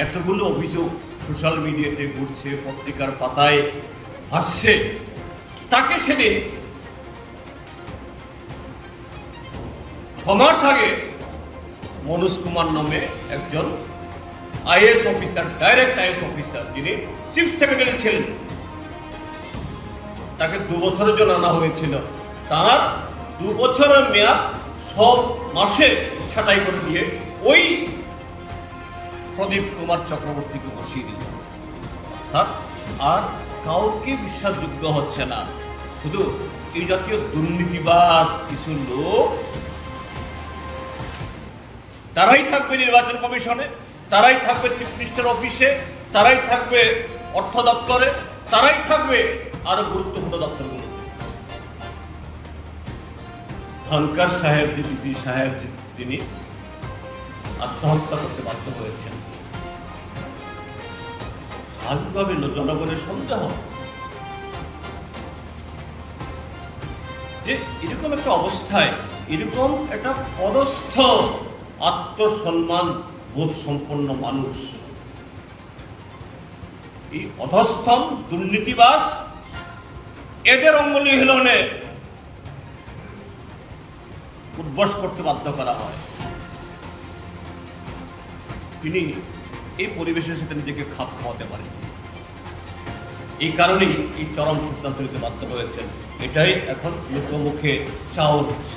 এতগুলো অভিযোগ সোশ্যাল মিডিয়াতে ঘুরছে, পত্রিকার পাতায় ভাসছে, তাকে সেদিন 6 মাস আগে মনোজ কুমার নামে একজন IAS officer, direct IAS officer, যিনি চিফ সেক্রেটারি ছিলেন, তাকে 2 বছরের জন্য আনা হয়েছিল। তার 2 বছরের মেয়াদ সব মাসে ছাঁটাই করে দিয়ে ওই প্রদীপ কুমার চক্রবর্তীকে বসিয়ে দিল। অর্থাৎ আর কাউকে বিশ্বাসযোগ্য হচ্ছে না। শুধু এই জাতীয় দুর্নীতিবাজ কিছু লোক, তারাই থাকবে নির্বাচন কমিশনে, তারাই থাকবে চিফ মিনিস্টার অফিসে, তারাই থাকবে অর্থ দপ্তরে, তারাই থাকবে আরো গুরুত্বপূর্ণ দপ্তরগুলো। ধনকর সাহেব, দিদি সাহেব, তিনি আত্মহত্যা করতে বাধ্য হয়েছেন। স্বাভাবিকভাবে জনগণের সন্দেহ যে এরকম একটা অবস্থায়, এরকম একটা পদস্থ আত্মসম্মান বোধ সম্পন্ন মানুষ, এই অধস্থন দুর্নীতিবাজ, এদের অঙ্গুলি হিলনে উদ্বাস করতে বাধ্য করা হয়। তিনি এই পরিবেশের সাথে নিজেকে খাপ খাওয়াতে পারেন, এই কারণেই এই চরম সিদ্ধান্ত নিতে বাধ্য হয়েছেন। এটাই এখন লোকমুখে চাউর হচ্ছে।